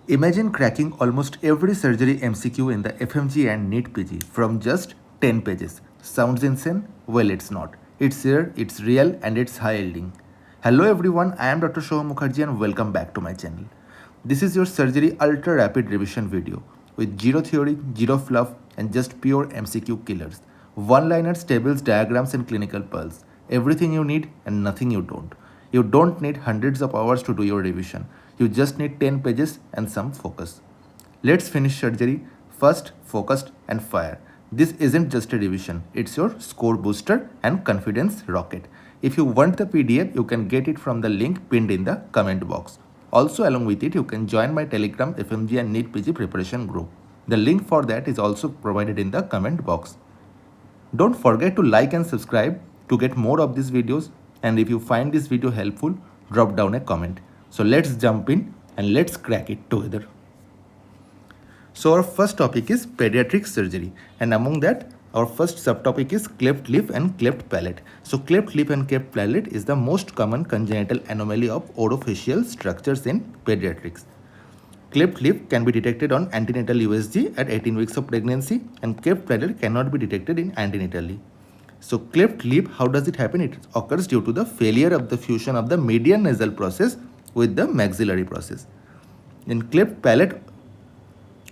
Imagine cracking almost every surgery MCQ in the FMGE and NEET PG from just 10 pages. Sounds insane? Well, it's not. It's here, it's real, and it's high yielding. Hello everyone, I am Dr. Shoham Mukherjee and welcome back to my channel. This is your surgery ultra rapid revision video with zero theory, zero fluff, and just pure MCQ killers. One-liners, tables, diagrams, and clinical pearls. Everything you need and nothing you don't. You don't need hundreds of hours to do your revision. You just need 10 pages and some focus. Let's finish surgery fast, focused, and fire. This isn't just a revision, it's your score booster and confidence rocket. If you want the PDF, you can get it from the link pinned in the comment box. Also, along with it, you can join my Telegram FMG and NEET PG preparation group. The link for that is also provided in the comment box. Don't forget to like and subscribe to get more of these videos, and if you find this video helpful, drop down a comment. So let's jump in and let's crack it together. So our first topic is pediatric surgery, and among that our first subtopic is cleft lip and cleft palate. So cleft lip and cleft palate is the most common congenital anomaly of orofacial structures in pediatrics. Cleft lip can be detected on antenatal USG at 18 weeks of pregnancy, and cleft palate cannot be detected in antenatally. So cleft lip, how does it happen? It occurs due to the failure of the fusion of the median nasal process with the maxillary process. In cleft palate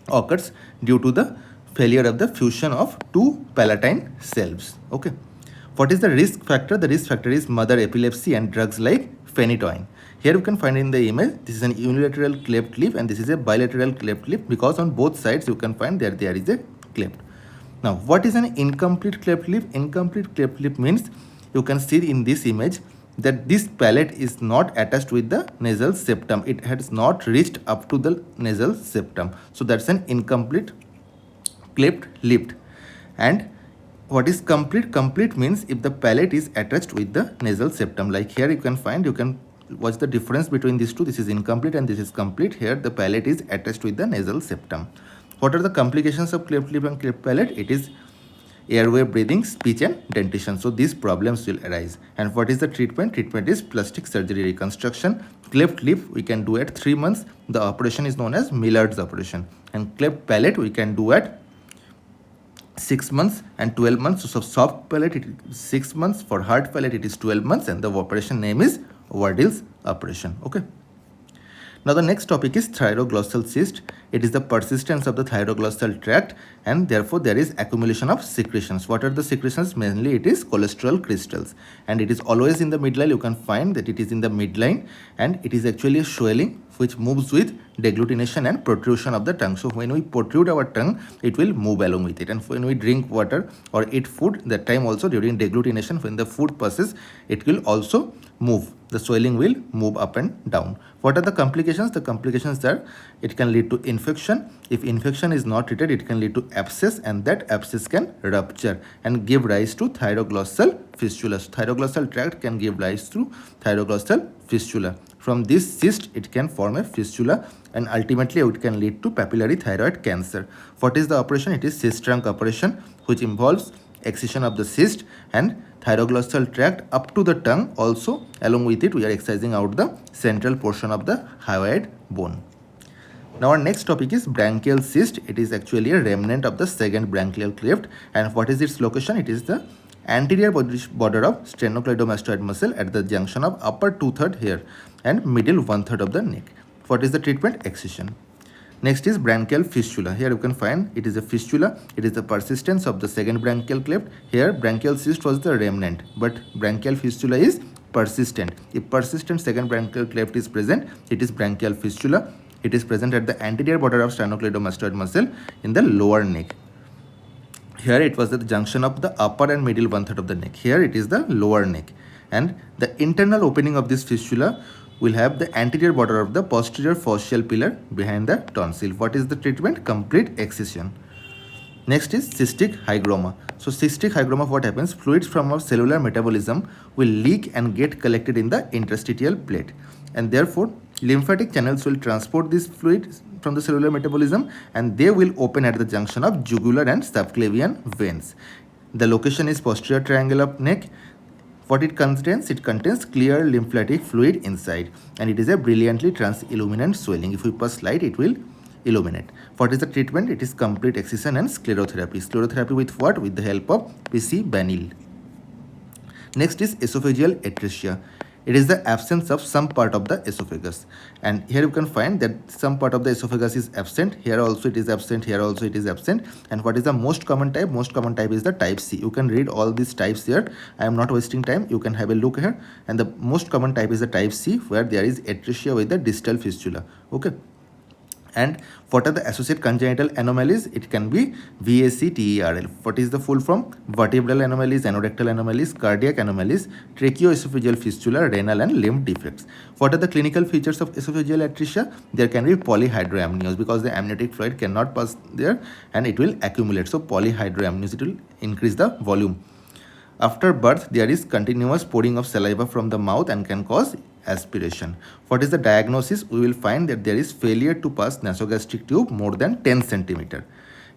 occurs due to the failure of the fusion of two palatine cells. Okay. What is the risk factor? The risk factor is mother epilepsy and drugs like phenytoin. Here you can find in the image, this is an unilateral cleft lip and this is a bilateral cleft lip, because on both sides you can find that there is a cleft. Now, what is an incomplete cleft lip? Incomplete cleft lip means you can see in this image that this palate is not attached with the nasal septum. It has not reached up to the nasal septum. So that's an incomplete cleft lip. And what is complete? Complete means if the palate is attached with the nasal septum. Like here you can find, you can watch the difference between these two. This is incomplete and this is complete. Here the palate is attached with the nasal septum. What are the complications of cleft lip and cleft palate? It is airway, breathing, speech and dentition. So these problems will arise. And what is the treatment? Treatment is plastic surgery reconstruction. Cleft lip we can do at 3 months. The operation is known as Millard's operation. And cleft palate we can do at 6 months and 12 months. So soft palate it is 6 months. For hard palate it is 12 months, and the operation name is Wardell's operation. Okay. Now the next topic is thyroglossal cyst. It is the persistence of the thyroglossal tract, and therefore there is accumulation of secretions. What are the secretions? Mainly it is cholesterol crystals, and it is always in the midline. You can find that it is in the midline, and it is actually a swelling which moves with deglutination and protrusion of the tongue. So when we protrude our tongue, it will move along with it. And when we drink water or eat food, that time also during deglutination, when the food passes, it will also move. The swelling will move up and down. What are the complications? The complications are it can lead to infection. If infection is not treated, it can lead to abscess, and that abscess can rupture and give rise to thyroglossal fistula. So thyroglossal tract can give rise to thyroglossal fistula. From this cyst, it can form a fistula, and ultimately it can lead to papillary thyroid cancer. What is the operation? It is cyst trunk operation, which involves excision of the cyst and thyroglossal tract up to the tongue. Also, along with it, we are excising out the central portion of the hyoid bone. Now our next topic is branchial cyst. It is actually a remnant of the second branchial cleft. And what is its location? It is the anterior border of sternocleidomastoid muscle at the junction of upper 2/3 here and middle 1/3 of the neck. What is the treatment? Excision. Next is branchial fistula. Here you can find it is a fistula. It is the persistence of the second branchial cleft. Here branchial cyst was the remnant, but branchial fistula is persistent. If persistent second branchial cleft is present, it is branchial fistula. It is present at the anterior border of sternocleidomastoid muscle in the lower neck. Here it was at the junction of the upper and middle 1/3 of the neck. Here it is the lower neck. And the internal opening of this fistula will have the anterior border of the posterior facial pillar behind the tonsil. What is the treatment? Complete excision. Next is cystic hygroma. So cystic hygroma, what happens? Fluids from our cellular metabolism will leak and get collected in the interstitial plate, and therefore lymphatic channels will transport this fluid from the cellular metabolism, and they will open at the junction of jugular and subclavian veins. The location is posterior triangle of neck. What it contains? It contains clear lymphatic fluid inside, and it is a brilliantly transilluminant swelling. If we pass light, it will illuminate. What is the treatment? It is complete excision and sclerotherapy. Sclerotherapy with what? With the help of PC Banil. Next is esophageal atresia. It is the absence of some part of the esophagus, and here you can find that some part of the esophagus is absent. Here also it is absent, here also it is absent. And what is the most common type? Most common type is the type C. You can read all these types here. I am not wasting time. You can have a look here, and the most common type is the type C, where there is atresia with the distal fistula. Okay. And what are the associated congenital anomalies? It can be VACTERL. What is the full form? Vertebral anomalies, anorectal anomalies, cardiac anomalies, tracheoesophageal fistula, renal and lymph defects. What are the clinical features of esophageal atresia? There can be polyhydramnios, because the amniotic fluid cannot pass there and it will accumulate. So polyhydramnios, it will increase the volume. After birth, there is continuous pouring of saliva from the mouth and can cause aspiration. What is the diagnosis? We will find that there is failure to pass nasogastric tube more than 10 centimeter.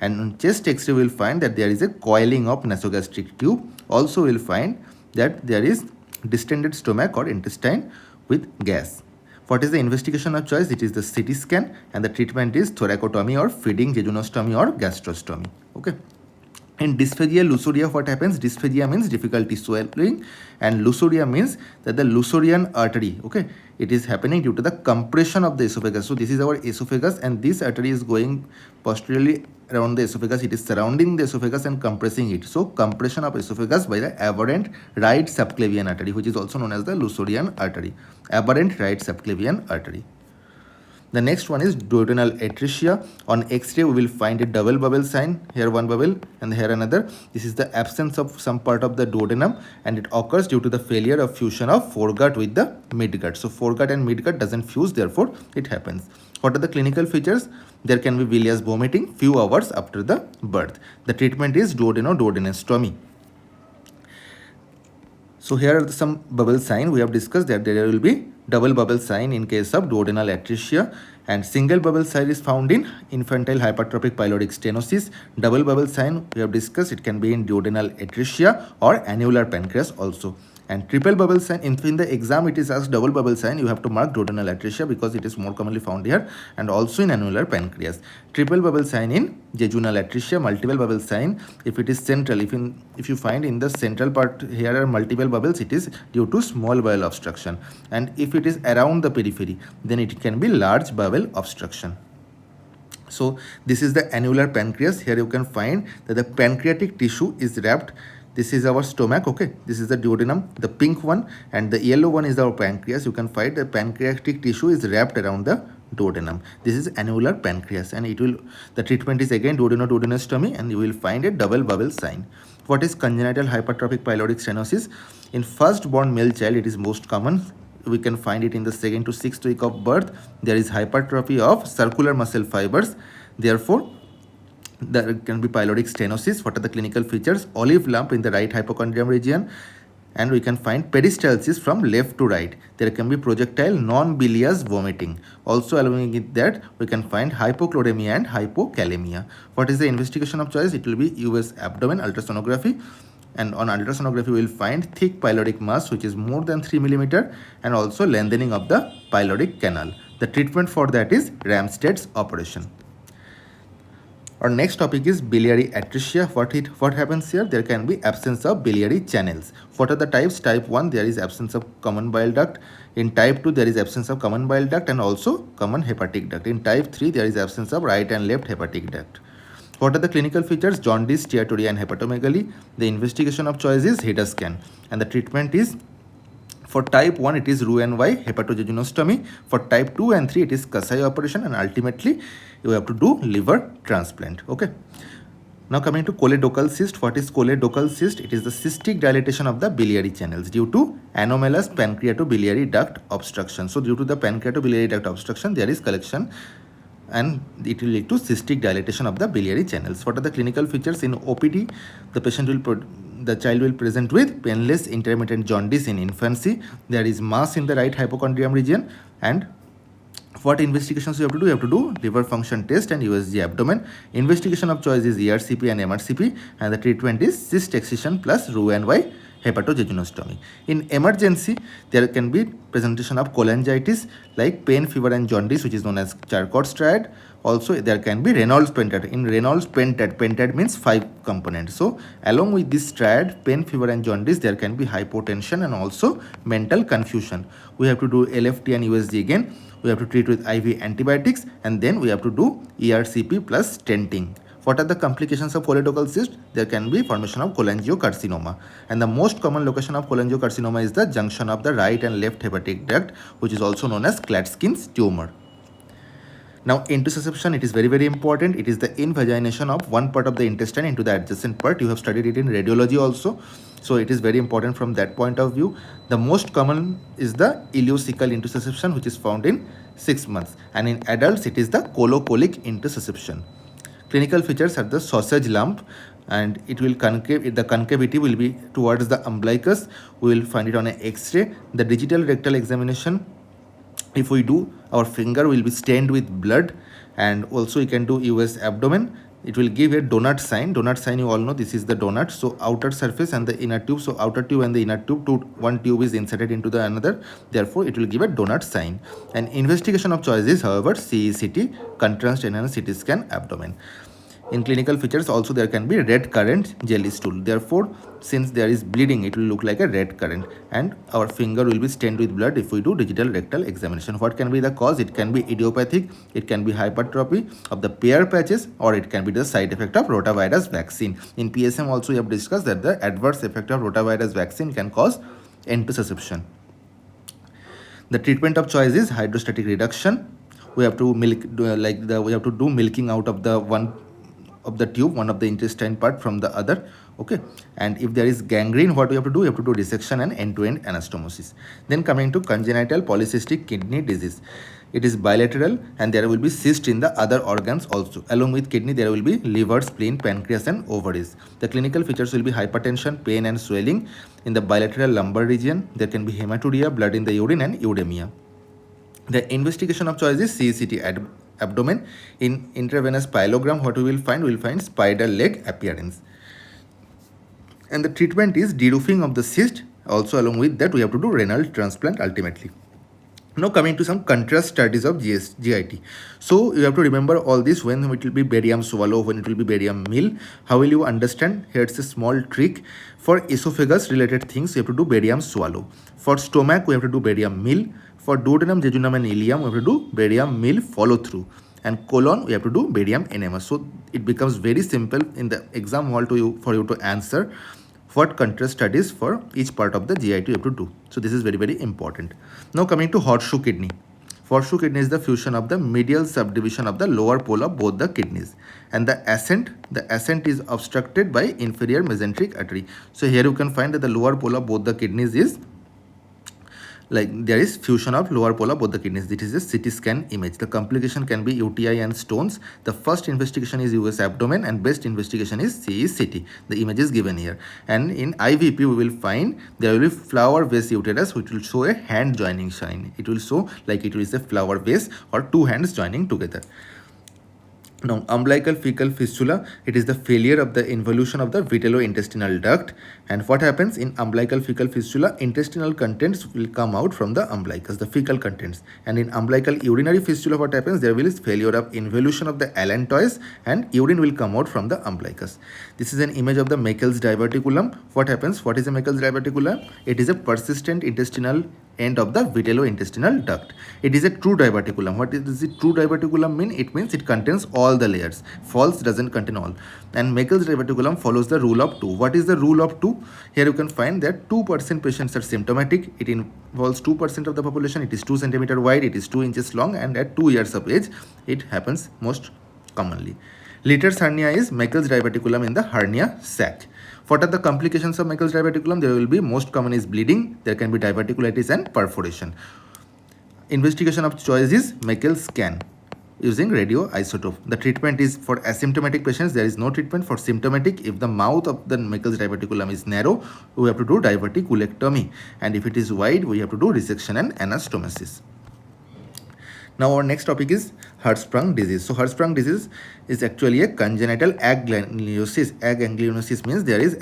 And on chest X-ray, we will find that there is a coiling of nasogastric tube. Also, we will find that there is distended stomach or intestine with gas. What is the investigation of choice? It is the CT scan, and the treatment is thoracotomy or feeding jejunostomy or gastrostomy. Okay. In dysphagia, lusuria, what happens? Dysphagia means difficulty swallowing, and lusuria means that the lusurian artery, okay, it is happening due to the compression of the esophagus. So this is our esophagus, and this artery is going posteriorly around the esophagus. It is surrounding the esophagus and compressing it. So compression of esophagus by the aberrant right subclavian artery, which is also known as the lusurian artery. Aberrant right subclavian artery. The next one is duodenal atresia. On X-ray, we will find a double bubble sign. Here one bubble and here another. This is the absence of some part of the duodenum, and it occurs due to the failure of fusion of foregut with the midgut. So foregut and midgut doesn't fuse, therefore it happens. What are the clinical features? There can be bilious vomiting few hours after the birth. The treatment is duodenostomy. So here are some bubble sign. We have discussed that there will be double bubble sign in case of duodenal atresia, and single bubble sign is found in infantile hypertrophic pyloric stenosis. Double bubble sign we have discussed, it can be in duodenal atresia or annular pancreas also. And triple bubble sign, in the exam it is asked double bubble sign, you have to mark duodenal atresia because it is more commonly found here, and also in annular pancreas. Triple bubble sign in jejunal atresia. Multiple bubble sign if it is central. If you find in the central part here are multiple bubbles, it is due to small bowel obstruction, and if it is around the periphery, then it can be large bowel obstruction. So this is the annular pancreas. Here you can find that the pancreatic tissue is wrapped. This is our stomach, okay. This is the duodenum, the pink one, and the yellow one is our pancreas. You can find the pancreatic tissue is wrapped around the duodenum. This is annular pancreas, and the treatment is again duodenostomy, and you will find a double bubble sign. What is congenital hypertrophic pyloric stenosis? In first-born male child, it is most common. We can find it in the 2nd to 6th week of birth. There is hypertrophy of circular muscle fibers. Therefore, there can be pyloric stenosis. What are the clinical features? Olive lump in the right hypochondrium region, and we can find peristalsis from left to right. There can be projectile non-bilious vomiting. Also along with that, we can find hypochloremia and hypokalemia. What is the investigation of choice? It will be US abdomen ultrasonography, and on ultrasonography we will find thick pyloric mass which is more than 3 mm, and also lengthening of the pyloric canal. The treatment for that is Ramsted's operation. Our next topic is biliary atresia. What happens here? There can be absence of biliary channels. What are the types? Type 1, there is absence of common bile duct. In type 2, there is absence of common bile duct and also common hepatic duct. In type 3, there is absence of right and left hepatic duct. What are the clinical features? Jaundice, steatorrhea and hepatomegaly. The investigation of choice is HEDA scan, and the treatment is, for type 1 it is Roux-en-Y hepatojejunostomy. For type 2 and 3 it is Concise operation, and ultimately you have to do liver transplant. Okay. Now coming to choledochal cyst. What is choledochal cyst? It is the cystic dilatation of the biliary channels due to anomalous pancreatobiliary duct obstruction. So due to the pancreatobiliary duct obstruction, there is collection, and it will lead to cystic dilatation of the biliary channels. What are the clinical features? In OPD, the child will present with painless intermittent jaundice in infancy. There is mass in the right hypochondrium region, and what investigations you have to do? You have to do liver function test and USG abdomen. Investigation of choice is ERCP and MRCP, and the treatment is cyst excision plus Roux-en-Y hepatojejunostomy. In emergency, there can be presentation of cholangitis like pain, fever and jaundice, which is known as Charcot's triad. Also, there can be Reynolds pentad. In Reynolds pentad means 5 components. So, along with this triad, pain, fever and jaundice, there can be hypotension and also mental confusion. We have to do LFT and USG again. We have to treat with IV antibiotics, and then we have to do ERCP plus stenting. What are the complications of choledochal cyst? There can be formation of cholangiocarcinoma, and the most common location of cholangiocarcinoma is the junction of the right and left hepatic duct, which is also known as Klatskin's tumor. Now, intussusception, it is very, very important. It is the invagination of one part of the intestine into the adjacent part. You have studied it in radiology also. So, it is very important from that point of view. The most common is the ileocecal intussusception, which is found in 6 months. And in adults, it is the colocolic intussusception. Clinical features are the sausage lump, and it will concave. The concavity will be towards the umbilicus. We will find it on an X-ray. The digital rectal examination, if we do, our finger will be stained with blood, and also you can do US abdomen. It will give a donut sign. Donut sign, you all know, this is the donut. So outer surface and the inner tube. So outer tube and the inner tube, one tube is inserted into the another. Therefore, it will give a donut sign. And investigation of choice is, however, CECT, contrast enhanced CT scan, abdomen. In clinical features also, there can be red current, jelly stool. Therefore, since there is bleeding, it will look like a red current, and our finger will be stained with blood if we do digital rectal examination. What can be the cause? It can be idiopathic, it can be hypertrophy of the pair patches, or it can be the side effect of rotavirus vaccine. In PSM also, we have discussed that the adverse effect of rotavirus vaccine can cause intussusception. The treatment of choice is hydrostatic reduction. We have to we have to do milking out of the one of the tube, one of the intestine part from the other. Okay, and if there is gangrene, what we have to do? We have to do dissection and end-to-end anastomosis. Then coming to congenital polycystic kidney disease, it is bilateral, and there will be cyst in the other organs also. Along with kidney, there will be liver, spleen, pancreas and ovaries. The clinical features will be hypertension, pain and swelling in the bilateral lumbar region. There can be hematuria, blood in the urine and uremia. The investigation of choice is CECT abdomen. In intravenous pyelogram, what we will find? We will find spider leg appearance. And the treatment is deroofing of the cyst. Also, along with that, we have to do renal transplant ultimately. Now, coming to some contrast studies of GIT. So, you have to remember all this: when it will be barium swallow, when it will be barium meal. How will you understand? Here it's a small trick. For esophagus related things, you have to do barium swallow. For stomach, we have to do barium meal. For duodenum, jejunum and ileum, we have to do barium meal follow through. And colon, we have to do barium enema. So it becomes very simple in the exam hall for you to answer what contrast studies for each part of the GIT you have to do. So this is very, very important. Now coming to horseshoe kidney. Horseshoe kidney is the fusion of the medial subdivision of the lower pole of both the kidneys, and the ascent is obstructed by inferior mesenteric artery. So here you can find that the lower pole of both the kidneys is there is fusion of lower pole of both the kidneys. This is a CT scan image. The complication can be UTI and stones. The first investigation is US abdomen, and best investigation is CECT. The image is given here. And in IVP, we will find there will be flower vase uterus, which will show a hand joining sign. It will show like it is a flower vase or two hands joining together. Now, umbilical fecal fistula, it is the failure of the involution of the vitellointestinal duct. And what happens in umbilical fecal fistula? Intestinal contents will come out from the umbilicus, the fecal contents. And in umbilical urinary fistula, what happens? There will be failure of involution of the allantois, and urine will come out from the umbilicus. This is an image of the Meckel's diverticulum. What happens? What is a Meckel's diverticulum? It is a persistent intestinal end of the vitellointestinal duct. It is a true diverticulum. What does the true diverticulum mean? It means it contains all the layers. False doesn't contain all. And Meckel's diverticulum follows the rule of 2. What is the rule of 2? Here you can find that 2% patients are symptomatic. It involves 2% of the population. It is 2 centimeter wide. It is 2 inches long, and at 2 years of age, it happens most commonly. Litters hernia is Meckel's diverticulum in the hernia sac. What are the complications of Meckel's diverticulum? There will be, most common is bleeding. There can be diverticulitis and perforation. Investigation of choice is Meckel's scan using radioisotope. The treatment is for asymptomatic patients. There is no treatment. For symptomatic, if the mouth of the Meckel's diverticulum is narrow, we have to do diverticulectomy. And if it is wide, we have to do resection and anastomosis. Now our next topic is Hirschsprung disease. So Hirschsprung disease is actually a congenital agangliosis. Agangliosis means there is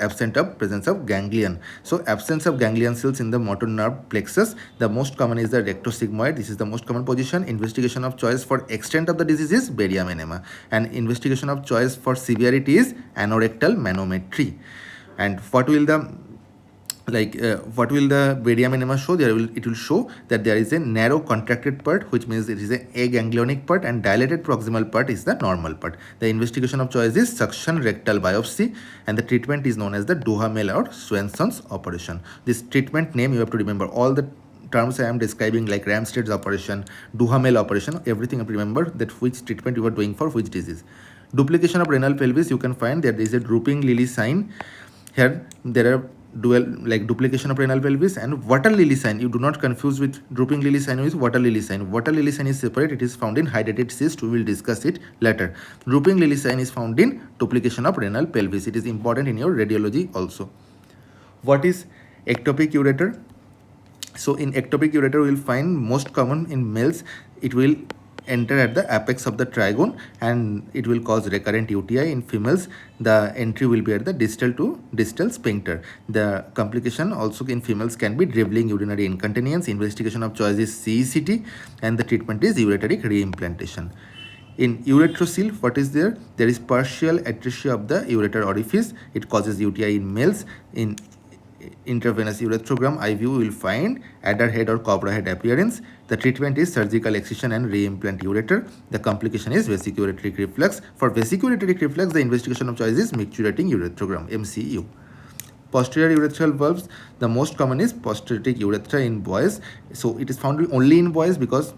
presence of ganglion. So absence of ganglion cells in the motor nerve plexus. The most common is the rectosigmoid. This is the most common position. Investigation of choice for extent of the disease is barium enema, and investigation of choice for severity is anorectal manometry. And what will the barium enema show? It will show that there is a narrow contracted part, which means it is a aganglionic part, and dilated proximal part is the normal part. The investigation of choice is suction rectal biopsy, and the treatment is known as the Duhamel or Swanson's operation. This treatment name you have to remember. All the terms I am describing, like Ramsted's operation, Duhamel operation, everything you have to remember that which treatment you are doing for which disease. Duplication of renal pelvis, you can find that there is a drooping lily sign. Here there are duplication of renal pelvis and water lily sign. You do not confuse with drooping lily sign with water lily sign. Water lily sign is separate. It is found in hydrated cyst. We will discuss it later. Drooping lily sign is found in duplication of renal pelvis. It is important in your radiology also. What is ectopic ureter? So in ectopic ureter, we will find most common in males. It will enter at the apex of the trigone and it will cause recurrent UTI. In females, the entry will be at the distal to distal sphincter. The complication also in females can be dribbling urinary incontinence. Investigation of choice is CECT, and the treatment is ureteric reimplantation. In uretrocele, what is there? There is partial atresia of the ureter orifice. It causes UTI in males. In intravenous urethrogram IV, we will find adder head or cobra head appearance. The treatment is surgical excision and reimplant ureter. The complication is vesicoureteric reflux. For vesicoureteric reflux, the investigation of choice is micturating urethrogram, MCU. Posterior urethral valves, the most common is posteritic urethra in boys. So it is found only in boys because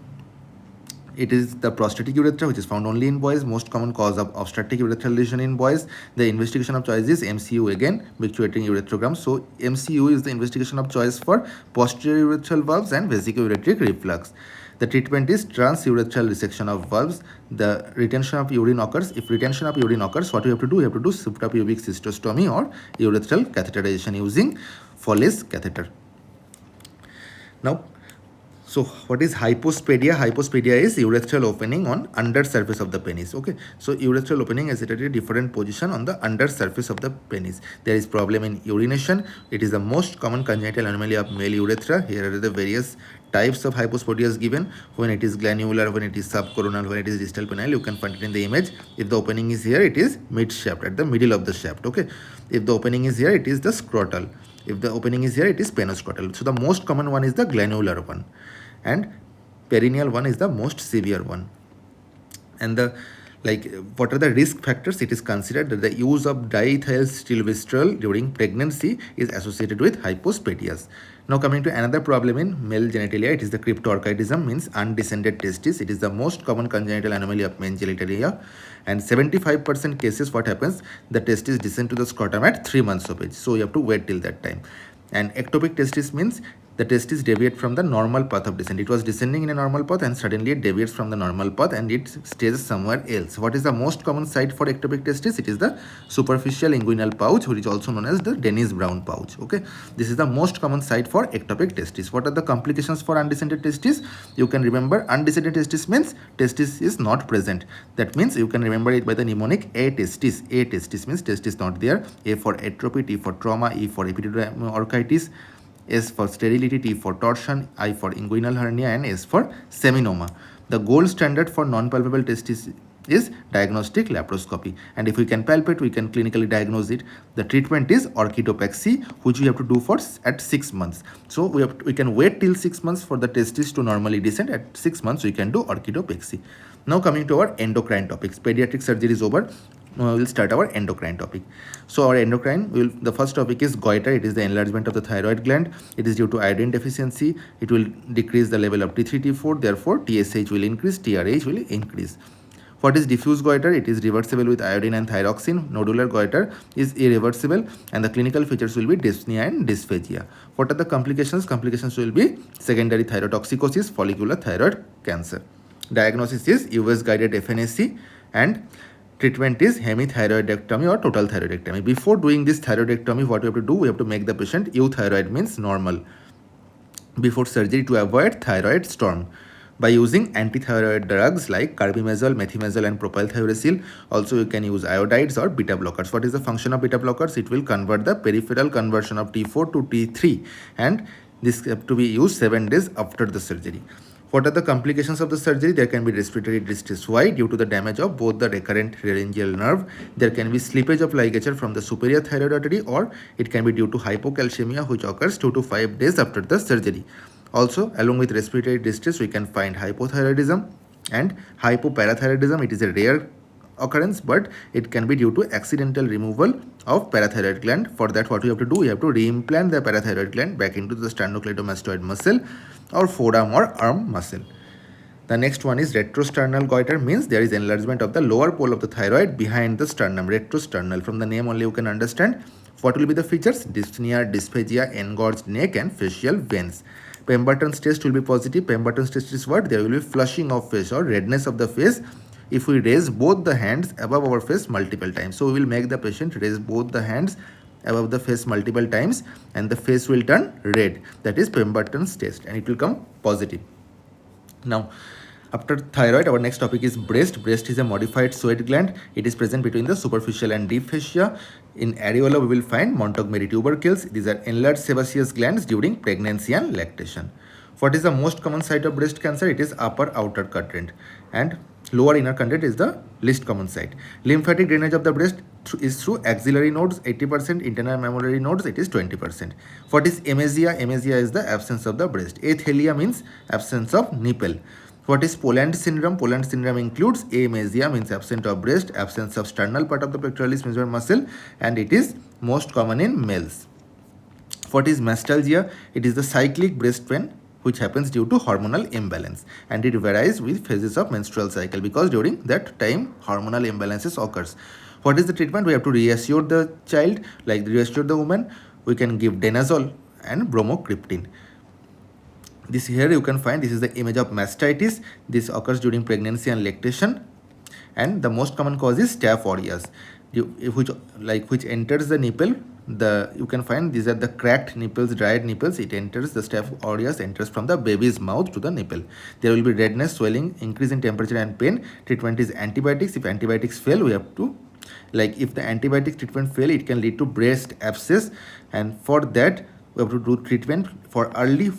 it is the prostatic urethra, which is found only in boys. Most common cause of obstructive urethral lesion in boys. The investigation of choice is MCU again, micturating uretrogram. So MCU is the investigation of choice for posterior urethral valves and vesicoureteric reflux. The treatment is transurethral resection of valves. The retention of urine occurs. If retention of urine occurs, what you have to do? You have to do suprapubic cystostomy or urethral catheterization using Foley's catheter. Now, so what is hypospadia? Hypospadia is urethral opening on under surface of the penis. Okay, so urethral opening is at a different position on the under surface of the penis. There is problem in urination. It is the most common congenital anomaly of male urethra. Here are the various types of hypospadias given. When it is glandular, when it is subcoronal, when it is distal penile, you can find it in the image. If the opening is here, it is mid shaft, at the middle of the shaft. Okay, if the opening is here, it is the scrotal. If the opening is here, it is penoscrotal. So the most common one is the glandular one, and perineal one is the most severe one. And the what are the risk factors? It is considered that the use of diethylstilbestrol during pregnancy is associated with hypospadias. Now coming to another problem in male genitalia, it is the cryptorchidism, means undescended testis. It is the most common congenital anomaly of male genitalia, and 75% cases what happens, the testis descend to the scrotum at 3 months of age. So you have to wait till that time. And ectopic testis means the testis deviate from the normal path of descent. It was descending in a normal path and suddenly it deviates from the normal path and it stays somewhere else. What is the most common site for ectopic testis? It is the superficial inguinal pouch, which is also known as the Dennis Brown pouch. Okay, this is the most common site for ectopic testis. What are the complications for undescended testis? You can remember undescended testis means testis is not present. That means you can remember it by the mnemonic A testis. A testis means testis not there. A for atrophy, T for trauma, E for epididymitis, S for sterility, T for torsion, I for inguinal hernia, and S for seminoma. The gold standard for non-palpable testis is diagnostic laparoscopy, and if we can palpate, we can clinically diagnose it. The treatment is orchidopexy, which we have to do for at 6 months. So we can wait till 6 months for the testis to normally descend. At 6 months we can do orchidopexy. Now coming to our endocrine topics. Pediatric surgery is over. Now we will start our endocrine topic. So our endocrine, the first topic is goiter. It is the enlargement of the thyroid gland. It is due to iodine deficiency. It will decrease the level of T3, T4. Therefore, TSH will increase, TRH will increase. What is diffuse goiter? It is reversible with iodine and thyroxine. Nodular goiter is irreversible, and the clinical features will be dyspnea and dysphagia. What are the complications? Complications will be secondary thyrotoxicosis, follicular thyroid cancer. Diagnosis is US guided FNAC, and treatment is hemithyroidectomy or total thyroidectomy. Before doing this thyroidectomy, what we have to do? We have to make the patient euthyroid, means normal, before surgery, to avoid thyroid storm. by using antithyroid drugs like carbimazole, methimazole and propylthiouracil. Also you can use iodides or beta blockers. What is the function of beta blockers? It will convert the peripheral conversion of T4 to T3, and this have to be used 7 days after the surgery. What are the complications of the surgery? There can be respiratory distress. Why? Due to the damage of both the recurrent laryngeal nerve. There can be slippage of ligature from the superior thyroid artery, or it can be due to hypocalcemia, which occurs 2 to 5 days after the surgery. Also, along with respiratory distress, we can find hypothyroidism and hypoparathyroidism. It is a rare occurrence, but it can be due to accidental removal of parathyroid gland. For that, what we have to do, we have to reimplant the parathyroid gland back into the sternocleidomastoid muscle or forearm or arm muscle. The next one is retrosternal goiter, means there is enlargement of the lower pole of the thyroid behind the sternum. Retrosternal, from the name only you can understand. What will be the features? Dyspnea, dysphagia, engorged neck and facial veins. Pemberton's test will be positive. Pemberton's test is what? There will be flushing of face or redness of the face if we raise both the hands above our face multiple times. So we will make the patient raise both the hands above the face multiple times and the face will turn red. That is Pemberton's test, and it will come positive. Now, after thyroid, our next topic is breast. Breast is a modified sweat gland. It is present between the superficial and deep fascia. In areola, we will find Montgomery tubercles. These are enlarged sebaceous glands during pregnancy and lactation. What is the most common site of breast cancer? It is upper outer quadrant, and lower inner quadrant is the least common site. Lymphatic drainage of the breast is through axillary nodes, 80%, internal mammillary nodes, it is 20%. What is amasia? Amasia is the absence of the breast. Athelia means absence of nipple. What is Poland syndrome? Poland syndrome includes amasia, means absence of breast, absence of sternal part of the pectoralis major muscle, and it is most common in males. What is mastalgia? It is the cyclic breast pain which happens due to hormonal imbalance, and it varies with phases of menstrual cycle, because during that time hormonal imbalances occurs. What is the treatment? We have to reassure the child, like reassure the woman. We can give denazole and bromocriptine. This here you can find, this is the image of mastitis. This occurs during pregnancy and lactation, and the most common cause is staph aureus, which enters the nipple. You can find these are the cracked nipples, dried nipples. It enters, the staph aureus enters from the baby's mouth to the nipple. There will be redness, swelling, increase in temperature and pain. Treatment is antibiotics. If antibiotics fail, we have to, if the antibiotic treatment fail, it can lead to breast abscess, and for that we have to do treatment for early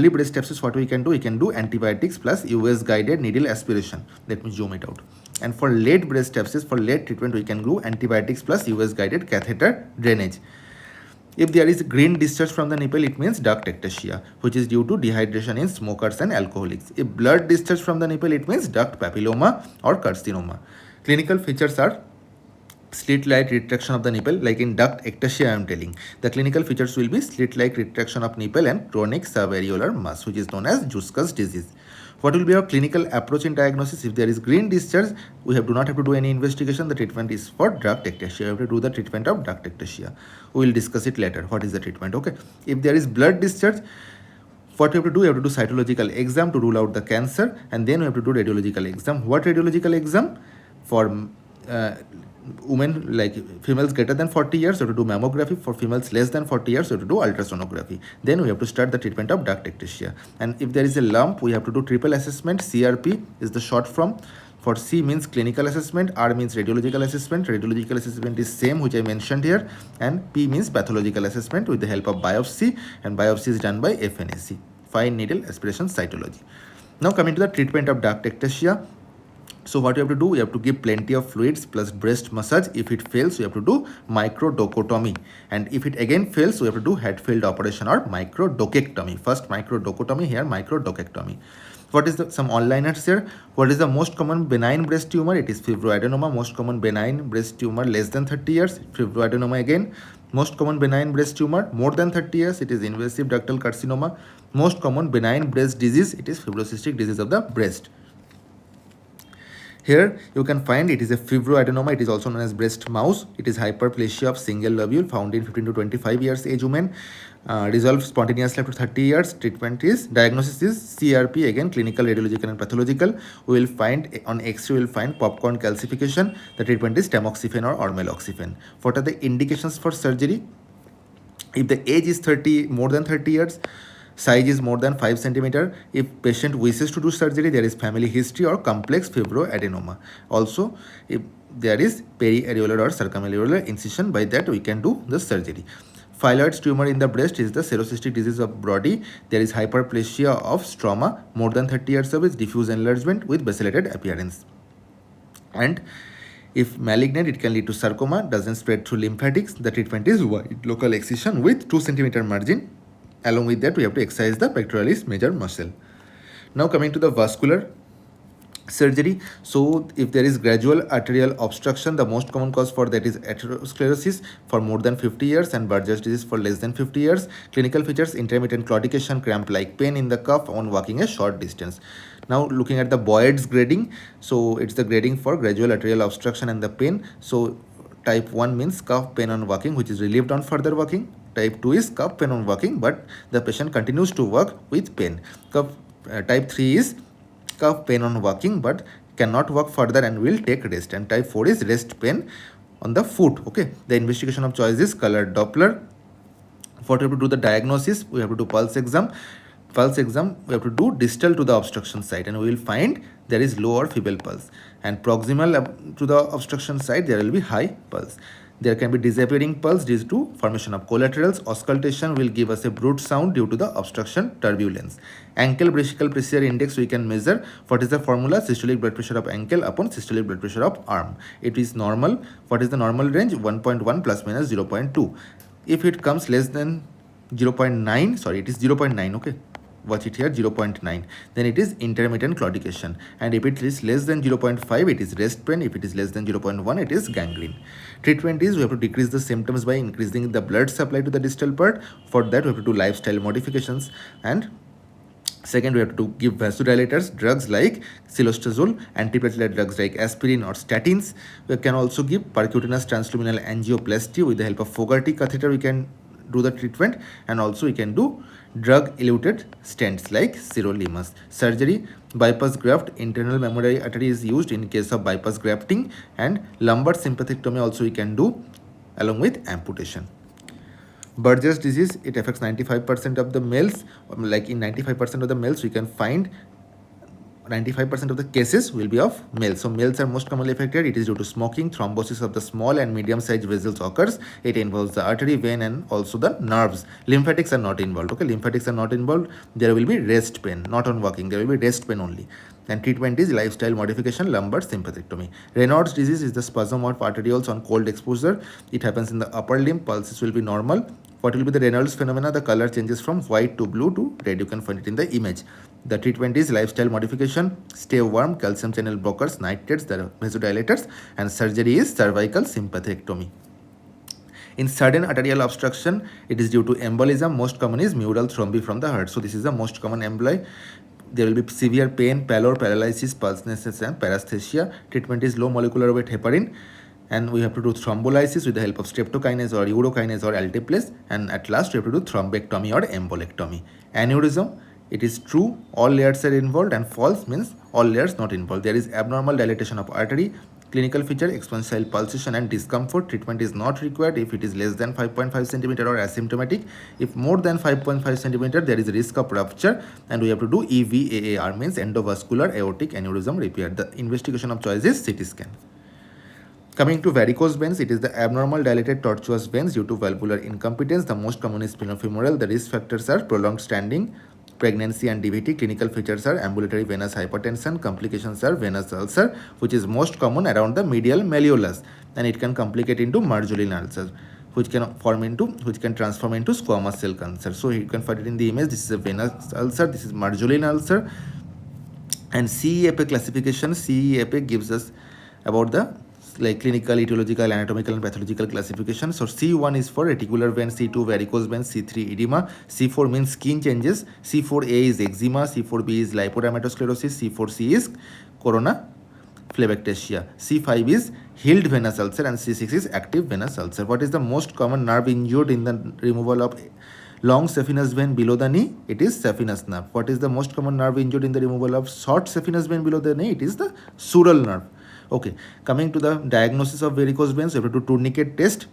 breast abscess. What we can do? We can do antibiotics plus US guided needle aspiration. Let me zoom it out. And for late breast abscess, for late treatment, we can do antibiotics plus US guided catheter drainage. If there is green discharge from the nipple, it means duct ectasia, which is due to dehydration in smokers and alcoholics. If blood discharge from the nipple, it means duct papilloma or carcinoma. Clinical features are slit-like retraction of the nipple, like in duct ectasia I am telling. The clinical features will be slit-like retraction of nipple and chronic subareolar mass, which is known as Josque's disease. What will be our clinical approach in diagnosis? If there is green discharge, we do not have to do any investigation. The treatment is for duct ectasia. We have to do the treatment of duct ectasia. We will discuss it later. What is the treatment? Okay. If there is blood discharge, what we have to do? We have to do cytological exam to rule out the cancer, and then we have to do radiological exam. What radiological exam? For women, like females greater than 40 years, we have to do mammography. For females less than 40 years, we have to do ultrasonography. Then we have to start the treatment of duct ectasia. And if there is a lump, we have to do triple assessment. CRP is the short form. For C means clinical assessment, R means radiological assessment. Radiological assessment is same which I mentioned here, and P means pathological assessment with the help of biopsy, and biopsy is done by FNAC, fine needle aspiration cytology. Now coming to the treatment of duct ectasia. So what you have to do? We have to give plenty of fluids plus breast massage. If it fails, we have to do microdocotomy, and if it again fails, we have to do head-field operation or microdocectomy. First microdocotomy, here microdocectomy. What is some onliners here? What is the most common benign breast tumor? It is fibroadenoma. Most common benign breast tumor less than 30 years. Fibroadenoma again. Most common benign breast tumor more than 30 years. It is invasive ductal carcinoma. Most common benign breast disease. It is fibrocystic disease of the breast. Here you can find it is a fibroadenoma. It is also known as breast mouse. It is hyperplasia of single lobule found in 15 to 25 years age women. Resolved spontaneously after 30 years. Diagnosis is CRP, again clinical, radiological and pathological. We will find on X-ray, we will find popcorn calcification. The treatment is tamoxifen or meloxifene. What are the indications for surgery? If the age is more than 30 years, Size is more than 5 centimeter. If patient wishes to do surgery, there is family history or complex fibroadenoma. Also, if there is periareolar or circumareolar incision, by that we can do the surgery. Phylloid tumor in the breast is the serocystic disease of body. There is hyperplasia of stroma, more than 30 years of age, diffuse enlargement with bacellated appearance. And if malignant, it can lead to sarcoma, doesn't spread through lymphatics. The treatment is wide local excision with 2 centimeter margin. Along with that, we have to exercise the pectoralis major muscle. Now coming to the vascular surgery. So if there is gradual arterial obstruction, the most common cause for that is atherosclerosis for more than 50 years and Burgess disease for less than 50 years. Clinical features: intermittent claudication, cramp-like pain in the cuff on walking a short distance. Now looking at the Boyd's grading, so it's the grading for gradual arterial obstruction and the pain. So type 1 means cuff pain on walking, which is relieved on further walking. Type 2 is cuff pain on walking, but the patient continues to walk with pain. Type 3 is cuff pain on walking but cannot walk further and will take rest. And type 4 is rest pain on the foot. Okay, the investigation of choice is color Doppler. For to do the diagnosis, we have to do pulse exam. Pulse exam, we have to do distal to the obstruction site and we will find there is low or feeble pulse, and proximal to the obstruction site there will be high pulse. There can be disappearing pulse due to formation of collaterals. Auscultation will give us a brute sound due to the obstruction turbulence. Ankle brachial pressure index we can measure. What is the formula? Systolic blood pressure of ankle upon systolic blood pressure of arm. It is normal. What is the normal range? 1.1 plus minus 0.2. If it comes less than 0.9, sorry, it is 0.9, okay. Watch it here, 0.9. Then it is intermittent claudication. And if it is less than 0.5, it is rest pain. If it is less than 0.1, it is gangrene. Treatment is we have to decrease the symptoms by increasing the blood supply to the distal part. For that, we have to do lifestyle modifications. And second, we have to give vasodilators, drugs like cilostazol, antiplatelet drugs like aspirin or statins. We can also give percutaneous transluminal angioplasty with the help of Fogarty catheter. We can do the treatment, and also we can do drug-eluted stents like sirolimus. Surgery: bypass graft, internal mammary artery is used in case of bypass grafting, and lumbar sympathectomy also we can do along with amputation. Burgess disease, it affects 95% of the males. Like in 95% of the males, we can find 95% of the cases will be of males. So males are most commonly affected. It is due to smoking. Thrombosis of the small and medium-sized vessels occurs. It involves the artery, vein, and also the nerves. Lymphatics are not involved. Okay, lymphatics are not involved. There will be rest pain, not on walking. There will be rest pain only. And treatment is lifestyle modification, lumbar sympathectomy. Raynaud's disease is the spasm of arterioles on cold exposure. It happens in the upper limb. Pulses will be normal. What will be the Raynaud's phenomena? The color changes from white to blue to red. You can find it in the image. The treatment is lifestyle modification, stay warm, calcium channel blockers, nitrates, the vasodilators, and surgery is cervical sympathectomy. In sudden arterial obstruction, it is due to embolism. Most common is mural thrombi from the heart. So this is the most common emboli. There will be severe pain, pallor, paralysis, pulselessness, and paresthesia. Treatment is low molecular weight heparin. And we have to do thrombolysis with the help of streptokinase or urokinase or alteplase. And at last, we have to do thrombectomy or embolectomy. Aneurysm, it is true, all layers are involved, and false means all layers not involved. There is abnormal dilatation of artery. Clinical feature: exponential pulsation and discomfort. Treatment is not required if it is less than 5.5 centimeter or asymptomatic. If more than 5.5 centimeter, there is a risk of rupture, and we have to do EVAAR, means endovascular aortic aneurysm repair. The investigation of choice is CT scan. Coming to varicose veins, it is the abnormal dilated tortuous veins due to valvular incompetence. The most common is spinofemoral. The risk factors are prolonged standing, pregnancy, and DVT. Clinical features are ambulatory venous hypertension. Complications are venous ulcer, which is most common around the medial malleolus, and it can complicate into Marjolin ulcer, which can transform into squamous cell cancer. So you can find it in the image. This is a venous ulcer. This is Marjolin ulcer. And CEAP classification. CEAP gives us about the clinical, etiological, anatomical, and pathological classification. So C1 is for reticular vein, C2 varicose vein, C3 edema, C4 means skin changes, C4A is eczema, C4B is lipodermatosclerosis, C4C is corona phlebectasia, C5 is healed venous ulcer, and C6 is active venous ulcer. What is the most common nerve injured in the removal of long saphenous vein below the knee? It is saphenous nerve. What is the most common nerve injured in the removal of short saphenous vein below the knee? It is the sural nerve. Okay, coming to the diagnosis of varicose veins, we have to do tourniquet test.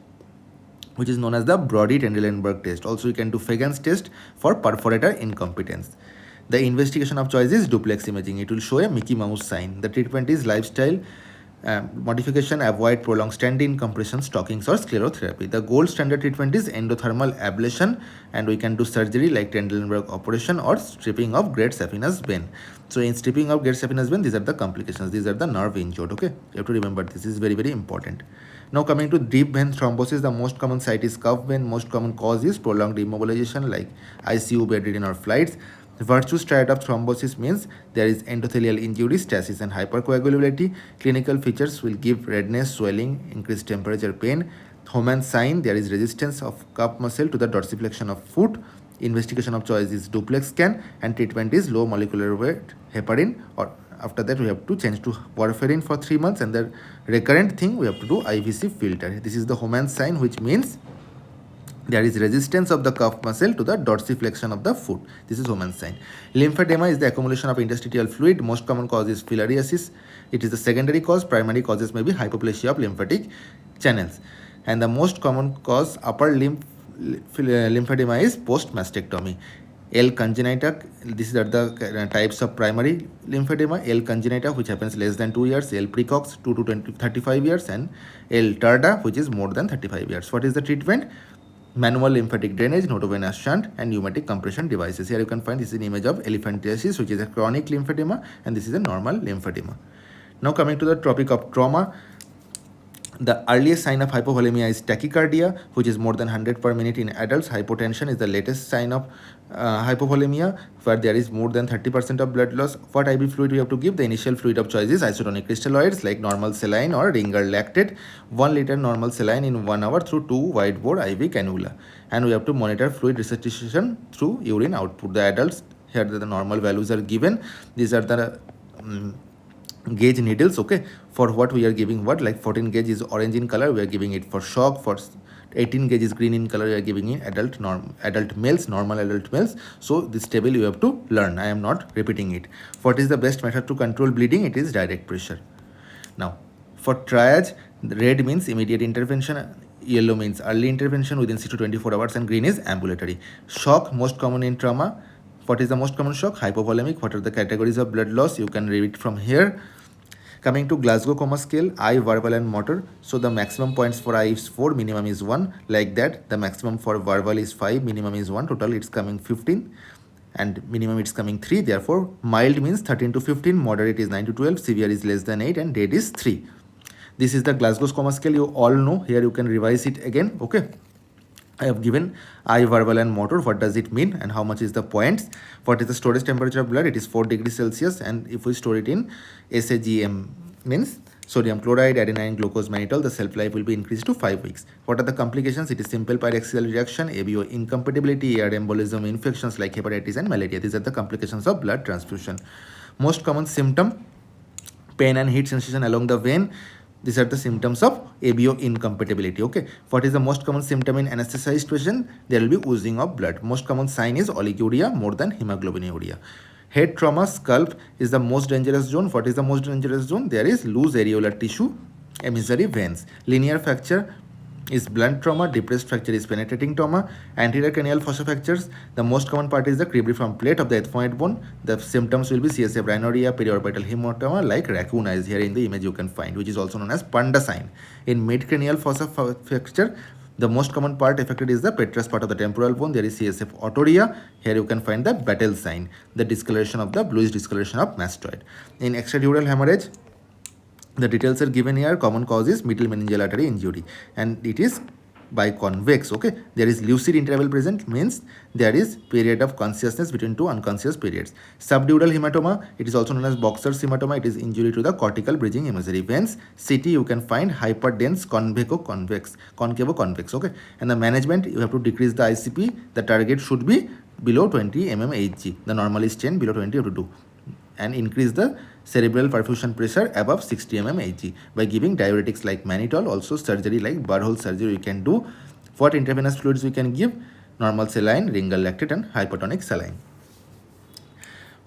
which is known as the Brody-Trendelenburg test. Also, you can do Fagan's test for perforator incompetence. The investigation of choice is duplex imaging. It will show a Mickey Mouse sign. The treatment is lifestyle modification, avoid prolonged stand-in, compression, stockings, or sclerotherapy. The gold standard treatment is endothermal ablation, and we can do surgery like Trendelenburg operation or stripping of great saphenous vein. So in stripping of great saphenous vein, these are the complications. These are the nerve injured. Okay, you have to remember this is very, very important. Now coming to deep vein thrombosis, the most common site is cuff vein. Most common cause is prolonged immobilization like ICU, bedridden, or flights. Virtue striate of thrombosis means there is endothelial injury, stasis, and hypercoagulability. Clinical features will give redness, swelling, increased temperature, pain. Homan sign, there is resistance of cup muscle to the dorsiflexion of foot. Investigation of choice is duplex scan, and treatment is low molecular weight heparin, or after that we have to change to warfarin for 3 months, and the recurrent thing we have to do IVC filter. This is the Homan sign, which means there is resistance of the cuff muscle to the dorsiflexion of the foot. This is Homan sign. Lymphedema is the accumulation of interstitial fluid. Most common cause is filariasis. It is the secondary cause. Primary causes may be hypoplasia of lymphatic channels. And the most common cause upper limb lymphedema is post-mastectomy. L congenita, these are the types of primary lymphedema. L congenita, which happens less than 2 years. L precox, 2 to 35 years. And L tarda, which is more than 35 years. What is the treatment? Manual lymphatic drainage, notovenous shunt, and pneumatic compression devices. Here you can find this is an image of elephantiasis, which is a chronic lymphedema, and this is a normal lymphedema. Now coming to the topic of trauma, the earliest sign of hypovolemia is tachycardia, which is more than 100 per minute in adults. Hypotension is the latest sign of hypovolemia, where there is more than 30% of blood loss. What IV fluid we have to give? The initial fluid of choice is isotonic crystalloids like normal saline or Ringer lactate. 1 liter normal saline in 1 hour through 2 wide bore IV cannula. And we have to monitor fluid resuscitation through urine output. The adults, here the normal values are given. These are the gauge needles. Okay, for what we are giving, what like 14 gauge is orange in color, we are giving it for shock. For 18 gauge is green in color, we are giving it adult males, normal adult males. So this table you have to learn. I am not repeating it. What is the best method to control bleeding? It is direct pressure. Now for triage, red means immediate intervention, yellow means early intervention within 6 to 24 hours, and green is ambulatory. Shock, most common in trauma. What is the most common shock? Hypovolemic. What are the categories of blood loss? You can read it from here. Coming to Glasgow Coma Scale, eye, verbal, and motor. So the maximum points for eye is 4, minimum is 1. Like that, the maximum for verbal is 5, minimum is 1. Total it's coming 15, and minimum it's coming 3. Therefore, mild means 13 to 15, moderate is 9 to 12, severe is less than 8, and dead is 3. This is the Glasgow Coma Scale. You all know. Here you can revise it again. Okay. I have given eye, verbal, and motor. What does it mean and how much is the points? What is the storage temperature of blood? It is 4 degrees Celsius, and if we store it in SAGM, means sodium chloride, adenine, glucose, mannitol, the shelf life will be increased to 5 weeks. What are the complications? It is simple pyraxial reaction, ABO incompatibility, air embolism, infections like hepatitis and malaria. These are the complications of blood transfusion. Most common symptom, pain and heat sensation along the vein. These are the symptoms of ABO incompatibility. Okay. What is the most common symptom in anesthetized patient? There will be oozing of blood. Most common sign is oliguria more than hemoglobinuria. Head trauma, scalp is the most dangerous zone. What is the most dangerous zone? There is loose areolar tissue, emissary veins. Linear fracture is blunt trauma, depressed fracture is penetrating trauma. Anterior cranial fossa fractures, the most common part is the cribriform plate of the ethmoid bone. The symptoms will be CSF rhinorrhea, periorbital hematoma like raccoon eyes. Here in the image you can find, which is also known as panda sign. In midcranial fossa fracture, the most common part affected is the petrous part of the temporal bone. There is CSF autoria. Here you can find the battle sign, the discoloration of the bluish discoloration of mastoid. In extradural hemorrhage, the details are given here. Common cause is middle meningeal artery injury, and it is biconvex. Okay, there is lucid interval present, means there is period of consciousness between 2 unconscious periods. Subdural hematoma, it is also known as Boxer's hematoma. It is injury to the cortical bridging emissary veins. CT you can find hyperdense convex. Okay, and the management, you have to decrease the ICP. The target should be below 20 mmHg. The normal is 10, below 20 you have to do, and increase the cerebral perfusion pressure above 60 mmHg by giving diuretics like mannitol. Also surgery like burr surgery you can do. What intravenous fluids we can give? Normal saline, Ringer lactate, and hypertonic saline.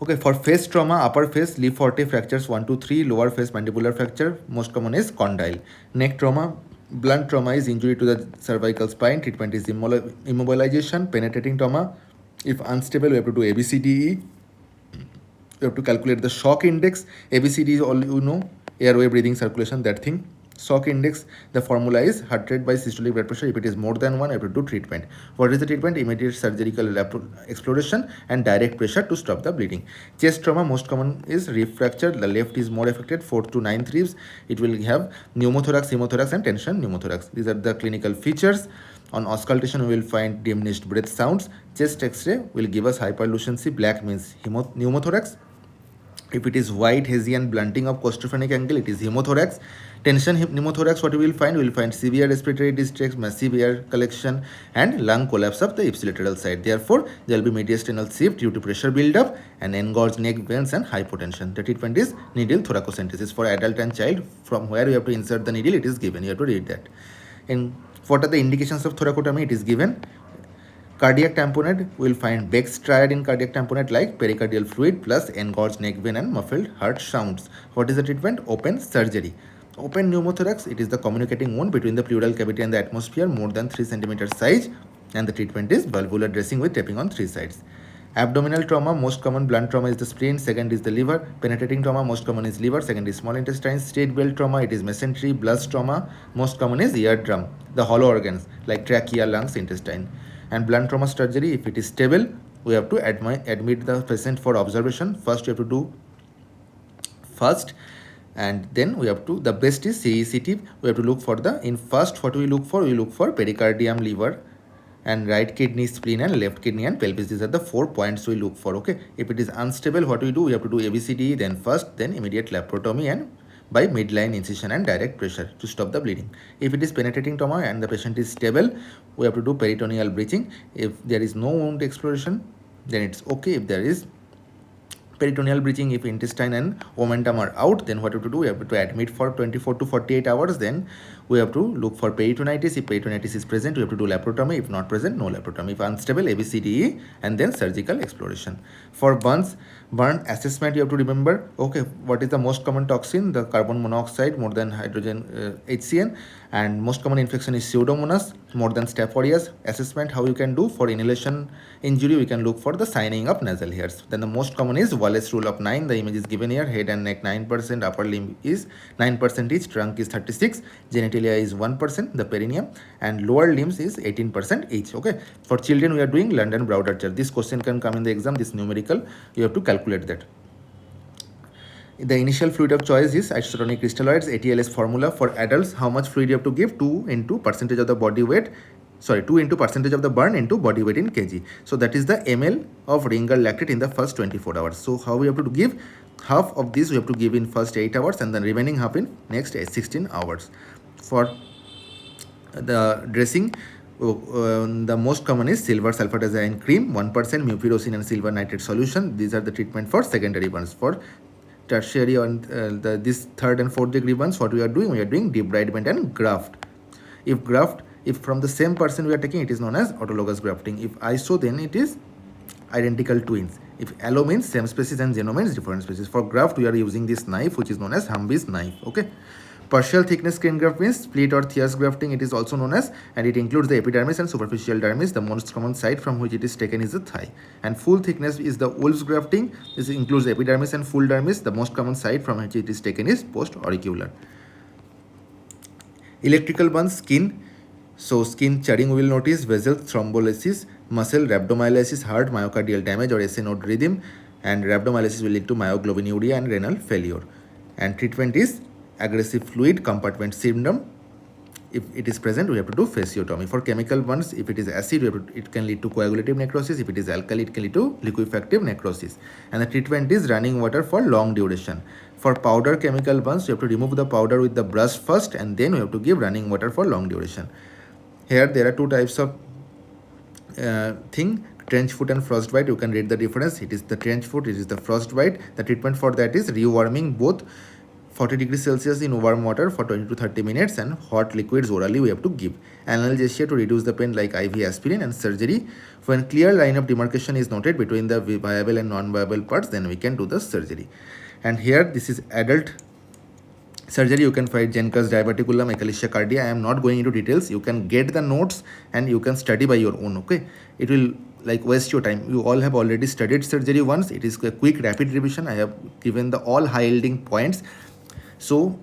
Okay, for face trauma, upper face lip forte fractures 1 to 3, lower face mandibular fracture, most common is condyle. Neck trauma, Blunt trauma is injury to the cervical spine. Treatment is immobilization. Penetrating trauma, if unstable, we have to do ABCDE. You have to calculate the shock index. ABCD is all you know, airway, breathing, circulation, that thing. Shock index, the formula is heart rate by systolic blood pressure. If it is more than 1, you have to do treatment. What is the treatment? Immediate surgical exploration and direct pressure to stop the bleeding. Chest trauma, most common is rib fracture. The left is more affected, 4th to 9th ribs. It will have pneumothorax, hemothorax, and tension pneumothorax. These are the clinical features. On auscultation, we will find diminished breath sounds. Chest X-ray will give us hyperlucency. Black means pneumothorax. If it is white, hazy, and blunting of costophonic angle, it is hemothorax. Tension pneumothorax, what we will find severe respiratory distress, massive air collection, and lung collapse of the ipsilateral side. Therefore, there will be mediastinal shift due to pressure buildup and engorged neck veins and hypotension. The treatment is needle thoracocentesis for adult and child. From where you have to insert the needle, it is given. You have to read that. And what are the indications of thoracotomy? It is given. Cardiac tamponade, we will find Beck's triad in cardiac tamponade like pericardial fluid plus engorged neck vein and muffled heart sounds. What is the treatment? Open surgery. Open pneumothorax, it is the communicating wound between the pleural cavity and the atmosphere more than 3 cm size, and the treatment is valvular dressing with taping on 3 sides. Abdominal trauma, most common blunt trauma is the spleen, second is the liver. Penetrating trauma, most common is liver, second is small intestine. Straight belt trauma, it is mesentery. Blast trauma, most common is eardrum, the hollow organs like trachea, lungs, intestine. And blunt trauma surgery, if it is stable, we have to admit the patient for observation. First, you have to do and then we have to, the best is CECT. We have to look for in first, what we look for? We look for pericardium, liver, and right kidney, spleen, and left kidney and pelvis. These are the 4 points we look for. Okay. If it is unstable, what we do? We have to do ABCD, then first, then immediate laparotomy and by midline incision and direct pressure to stop the bleeding. If it is penetrating trauma and the patient is stable, we have to do peritoneal breaching. If there is no wound exploration, then it's okay. If there is peritoneal breaching, if intestine and omentum are out, then what we have to do? We have to admit for 24 to 48 hours. Then we have to look for peritonitis. If peritonitis is present, we have to do laparotomy. If not present, no laparotomy. If unstable, ABCDE, and then surgical exploration. For burn assessment, you have to remember, okay, what is the most common toxin? The carbon monoxide more than hydrogen HCN, and most common infection is pseudomonas more than staph aureus. Assessment, how you can do? For inhalation injury, we can look for the signing of nasal hairs. Then the most common is Wallace rule of 9. The image is given here. Head and neck 9%, upper limb is 9% each, trunk is 36, genitalia is 1%, the perineum, and lower limbs is 18% each. Okay. For children, we are doing London Browder. This question can come in the exam. This numerical, you have to calculate that. The initial fluid of choice is isotonic crystalloids. ATLS formula for adults. How much fluid you have to give? 2 into percentage of the body weight. 2 into percentage of the burn into body weight in kg. So that is the ml of Ringer lactate in the first 24 hours. So how we have to give? Half of this we have to give in first 8 hours and the remaining half in next 16 hours. For the dressing, the most common is silver sulfatazine cream, 1% mupirocin and silver nitrate solution. These are the treatment for secondary burns. For tertiary and this third and fourth degree burns, what we are doing? We are doing debridement and graft. If from the same person we are taking, it is known as autologous grafting. If iso, then it is identical twins. If allo means same species and xeno means different species. For graft, we are using this knife which is known as Humvee's knife. Okay. Partial thickness skin graft means split or thias grafting, it is also known as, and it includes the epidermis and superficial dermis. The most common site from which it is taken is the thigh. And full thickness is the wolf's grafting. This includes epidermis and full dermis. The most common site from which it is taken is post-auricular. Electrical burns, skin. So skin charring we will notice, vessel thrombolysis, muscle rhabdomyolysis, heart myocardial damage or SA node rhythm, and rhabdomyolysis will lead to myoglobinuria and renal failure. And treatment is aggressive fluid compartment syndrome. If it is present, we have to do fasciotomy. For chemical burns, if it is acid, it can lead to coagulative necrosis. If it is alkali, it can lead to liquefactive necrosis. And the treatment is running water for long duration. For powder chemical burns, you have to remove the powder with the brush first, and then you have to give running water for long duration. Here there are two types of trench foot and frostbite. You can read the difference. It is the trench foot, it is the frostbite. The treatment for that is rewarming both 40 degrees Celsius in warm water for 20 to 30 minutes and hot liquids orally we have to give. Analgesia to reduce the pain like IV aspirin, and surgery. When clear line of demarcation is noted between the viable and non-viable parts, then we can do the surgery. And here this is adult surgery you can find Jenkins diverticulum, achalasia cardia. I am not going into details. You can get the notes and you can study by your own. Okay, it will like waste your time. You all have already studied surgery once. It is a quick rapid revision. I have given the all high yielding points. So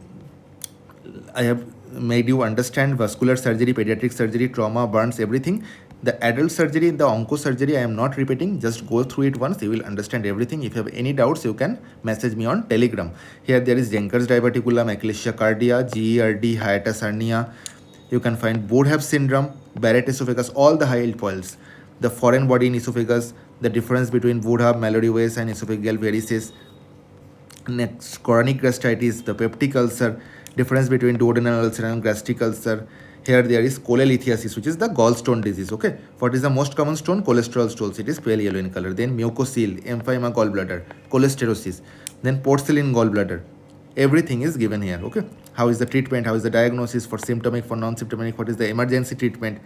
I have made you understand vascular surgery, pediatric surgery, trauma, burns, everything. The adult surgery, the onco surgery, I am not repeating. Just go through it once. You will understand everything. If you have any doubts, you can message me on Telegram. Here there is Jenkins diverticulum, achalasia cardia, GERD, hiatus hernia. You can find Boerhaave syndrome, Barrett esophagus, all the high yield piles. The foreign body in esophagus, the difference between Boerhaave, Mallory-Weiss, and esophageal varices. Next, chronic gastritis, the peptic ulcer, difference between duodenal ulcer and gastric ulcer. Here there is cholelithiasis, which is the gallstone disease. Okay, what is the most common stone? Cholesterol stones. It is pale yellow in color. Then mucocele, emphyema gallbladder, cholesterosis, then porcelain gallbladder. Everything is given here. Okay, how is the treatment? How is the diagnosis for symptomatic, for non-symptomatic? What is the emergency treatment?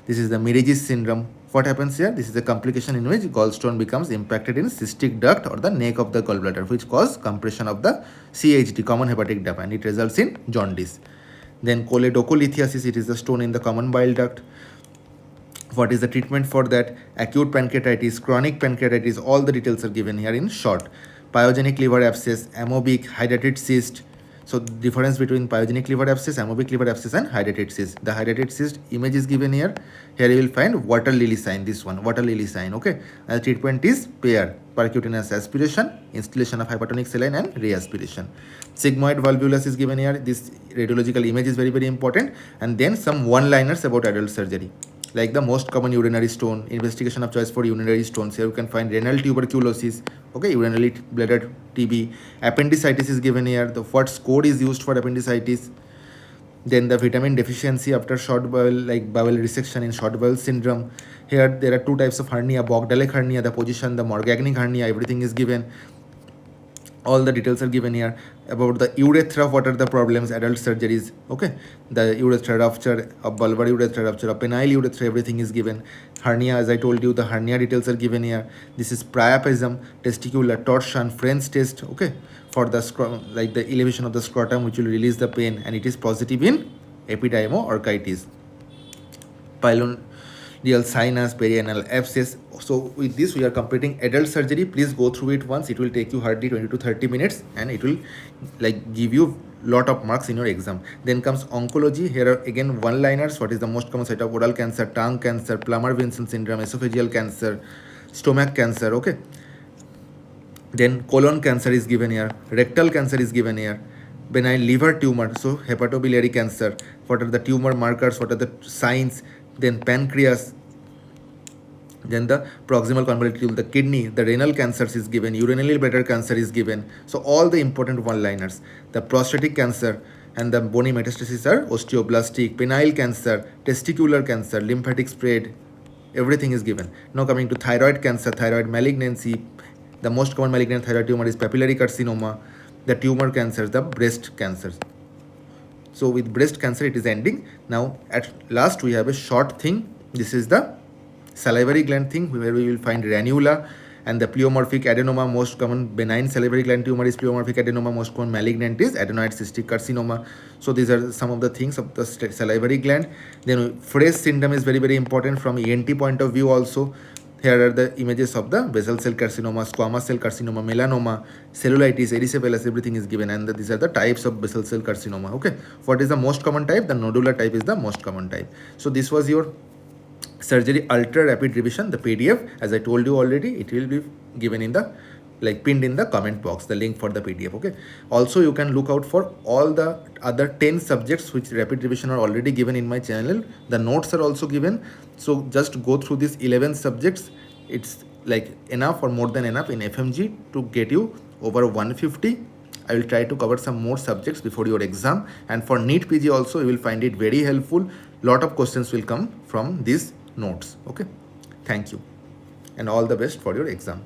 This is the Meniere's syndrome. What happens here? This is a complication in which gallstone becomes impacted in cystic duct or the neck of the gallbladder, which cause compression of the CHD, common hepatic duct, and it results in jaundice. Then choledocholithiasis, it is a stone in the common bile duct. What is the treatment for that? Acute pancreatitis, chronic pancreatitis, all the details are given here in short. Pyogenic liver abscess, amoebic, hydatid cyst. So difference between pyogenic liver abscess, amoebic liver abscess, and hydatid cyst. The hydatid cyst image is given here. Here you will find water lily sign, this one, water lily sign. Okay, and the treatment is pair, percutaneous aspiration, installation of hypertonic saline, and reaspiration. Sigmoid volvulus is given here. This radiological image is very, very important. And then some one-liners about adult surgery, like the most common urinary stone, investigation of choice for urinary stones. Here you can find renal tuberculosis, okay, urinary bladder TB, appendicitis is given here. The what score is used for appendicitis. Then the vitamin deficiency after short bowel, like bowel resection in short bowel syndrome. Here there are two types of hernia: Bogdalek hernia, the position, the Morgagni hernia, everything is given. All the details are given here. About the urethra, what are the problems, adult surgeries. Okay, the urethra rupture, a bulbar urethra rupture, a penile urethra, everything is given. Hernia, as I told you, the hernia details are given here. This is priapism, testicular torsion, French test. Okay, for the like the elevation of the scrotum, which will release the pain, and it is positive in epidymoorchitis. Pylonial sinus, perianal abscess. So with this we are completing adult surgery. Please go through it once. It will take you hardly 20 to 30 minutes and it will like give you lot of marks in your exam. Then comes oncology. Here are again one-liners. What is the most common site of oral cancer, tongue cancer, Plummer-Vinson syndrome, esophageal cancer, stomach cancer. Okay, then colon cancer is given here, rectal cancer is given here, benign liver tumor, so hepatobiliary cancer. What are the tumor markers? What are the signs? Then pancreas, then the proximal convoluted tube, the kidney, the renal cancers is given, urinary bladder cancer is given. So all the important one-liners. The prostatic cancer and the bony metastases are osteoblastic, penile cancer, testicular cancer, lymphatic spread, everything is given. Now coming to thyroid cancer, thyroid malignancy. The most common malignant thyroid tumor is papillary carcinoma, the tumor cancers, the breast cancers. So with breast cancer it is ending. Now at last we have a short thing. This is the salivary gland thing, where we will find ranula and the pleomorphic adenoma. Most common benign salivary gland tumor is pleomorphic adenoma. Most common malignant is adenoid cystic carcinoma. So these are some of the things of the salivary gland. Then Fraze syndrome is very, very important from ENT point of view also. Here are the images of the basal cell carcinoma, squamous cell carcinoma, melanoma, cellulitis, erysipelas, everything is given, and these are the types of basal cell carcinoma. Okay, what is the most common type? The nodular type is the most common type. So this was your surgery ultra rapid revision. The PDF, as I told you already, it will be given in the pinned in the comment box, the link for the PDF. Okay, also you can look out for all the other 10 subjects which rapid revision are already given in my channel. The notes are also given, so just go through these 11 subjects. It's like enough or more than enough in FMG to get you over 150. I will try to cover some more subjects before your exam, and for NEET PG also you will find it very helpful. Lot of questions will come from these notes. Okay, thank you and all the best for your exam.